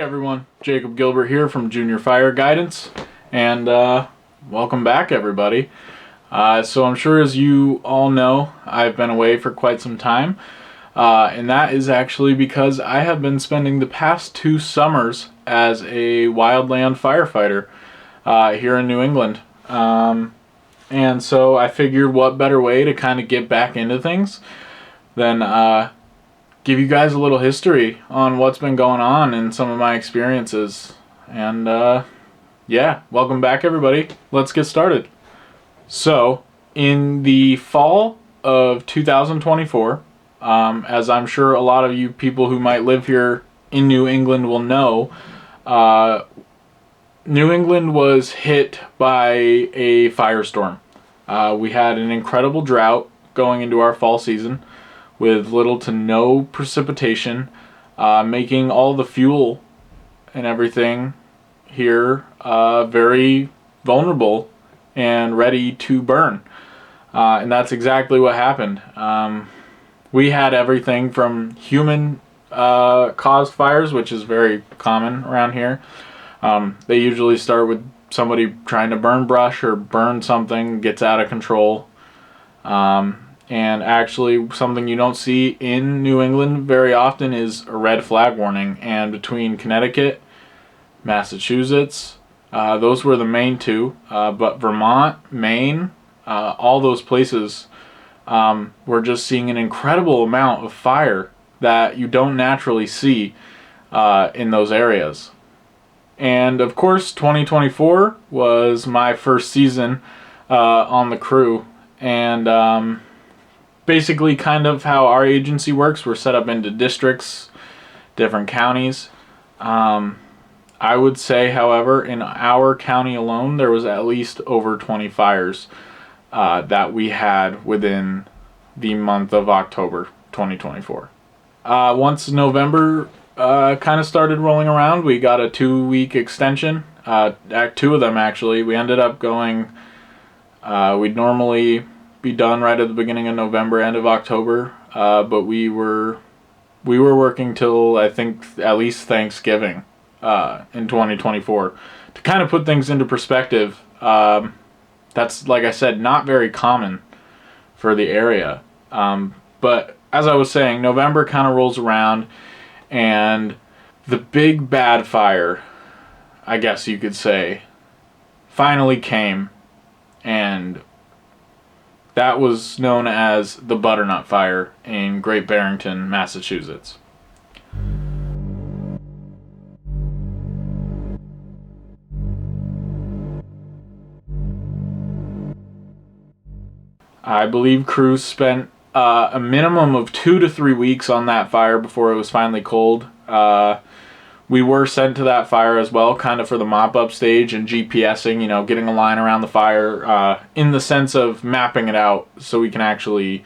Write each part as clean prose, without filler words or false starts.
everyone, Jacob Gilbert here from Junior Fire Guidance, and welcome back everybody. So I'm sure as you all know, I've been away for quite some time, and that is actually because I have been spending the past 2 summers as a wildland firefighter here in New England. And so I figured what better way to kind of get back into things than give you guys a little history on what's been going on and some of my experiences. And yeah, welcome back everybody. Let's get started. So in the fall of 2024, as I'm sure a lot of you people who might live here in New England will know, New England was hit by a firestorm. We had an incredible drought going into our fall season, with little to no precipitation, making all the fuel and everything here very vulnerable and ready to burn. And that's exactly what happened. We had everything from human caused fires, which is very common around here. They usually start with somebody trying to burn brush or burn something, gets out of control. And actually something you don't see in New England very often is a red flag warning. And between Connecticut, Massachusetts, those were the main 2. But Vermont, Maine, all those places, we're just seeing an incredible amount of fire that you don't naturally see in those areas. And of course, 2024 was my first season on the crew. And basically kind of how our agency works, we're set up into districts, different counties. I would say, however, in our county alone, there was at least over 20 fires that we had within the month of October 2024. Once November kind of started rolling around, we got a 2-week extension. 2 of them actually. We ended up going, we'd normally be done right at the beginning of November, end of October, but we were working till I think at least Thanksgiving in 2024. To kind of put things into perspective, that's, like I said, not very common for the area. But as I was saying, November kind of rolls around, and the big bad fire, I guess you could say, finally came, and that was known as the Butternut Fire in Great Barrington, Massachusetts. I believe crews spent a minimum of 2 to 3 weeks on that fire before it was finally cold. We were sent to that fire as well, kind of for the mop-up stage and GPSing, getting a line around the fire in the sense of mapping it out so we can actually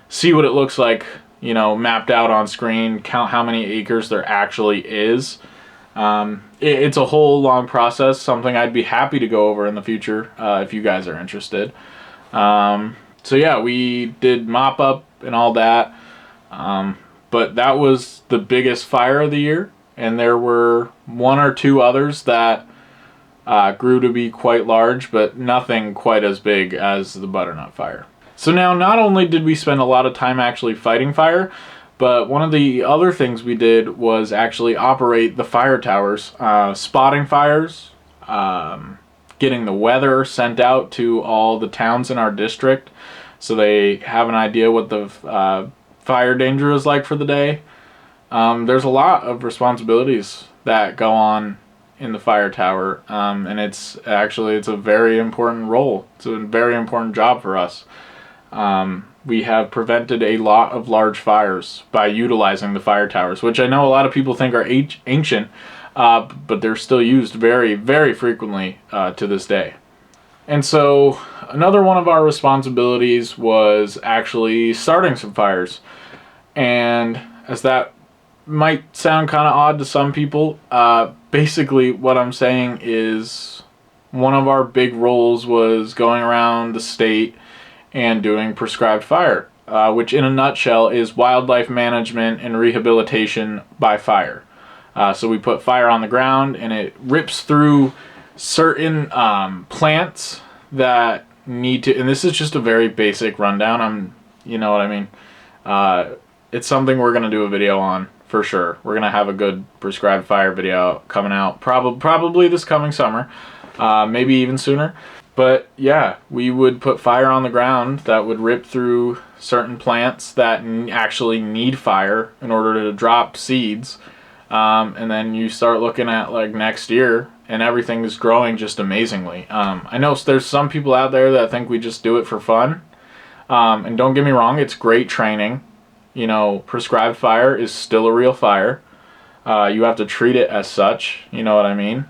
see what it looks like, mapped out on screen, count how many acres there actually is. It's a whole long process, something I'd be happy to go over in the future if you guys are interested. So yeah, we did mop-up and all that, but that was the biggest fire of the year. And there were 1 or 2 others that grew to be quite large, but nothing quite as big as the Butternut Fire. So now, not only did we spend a lot of time actually fighting fire, but one of the other things we did was actually operate the fire towers, spotting fires, getting the weather sent out to all the towns in our district so they have an idea what the fire danger is like for the day. There's a lot of responsibilities that go on in the fire tower, and it's a very important role. It's a very important job for us. We have prevented a lot of large fires by utilizing the fire towers, which I know a lot of people think are ancient, but they're still used very, very frequently to this day. And so another one of our responsibilities was actually starting some fires. And as that might sound kind of odd to some people, basically what I'm saying is one of our big roles was going around the state and doing prescribed fire, which in a nutshell is wildlife management and rehabilitation by fire. So we put fire on the ground, and it rips through certain plants that need to, and this is just a very basic rundown. You know what I mean? It's something we're going to do a video on for sure. We're going to have a good prescribed fire video coming out probably this coming summer, maybe even sooner. But yeah, we would put fire on the ground that would rip through certain plants that actually need fire in order to drop seeds. And then you start looking at like next year, and everything is growing just amazingly. I know there's some people out there that think we just do it for fun. And don't get me wrong, it's great training. You know, prescribed fire is still a real fire. You have to treat it as such. You know what I mean?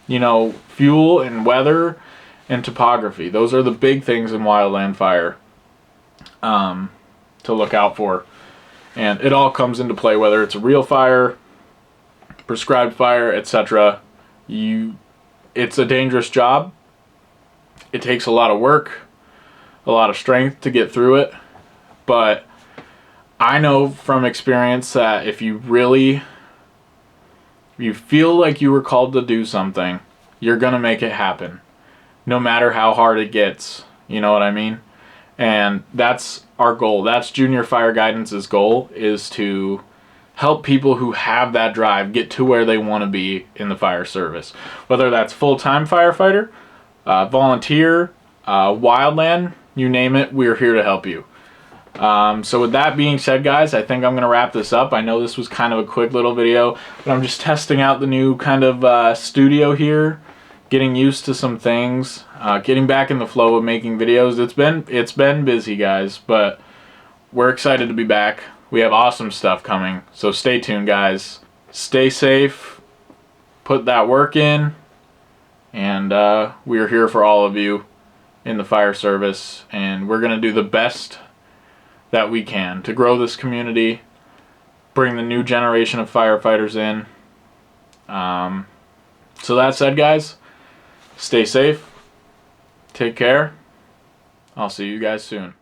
You know, fuel and weather and topography. Those are the big things in wildland fire to look out for. And it all comes into play, whether it's a real fire, prescribed fire, etc. It's a dangerous job. It takes a lot of work, a lot of strength to get through it. But I know from experience that if you feel like you were called to do something, you're going to make it happen, no matter how hard it gets. You know what I mean? And that's our goal. That's Junior Fire Guidance's goal, is to help people who have that drive get to where they want to be in the fire service. Whether that's full-time firefighter, volunteer, wildland, you name it, we're here to help you. So with that being said, guys, I think I'm going to wrap this up. I know this was kind of a quick little video, but I'm just testing out the new kind of studio here, getting used to some things, getting back in the flow of making videos. It's been busy, guys, but we're excited to be back. We have awesome stuff coming, so stay tuned, guys. Stay safe, put that work in, and we are here for all of you in the fire service, and we're going to do the best that we can to grow this community, bring the new generation of firefighters in. So that said, guys, stay safe, take care. I'll see you guys soon.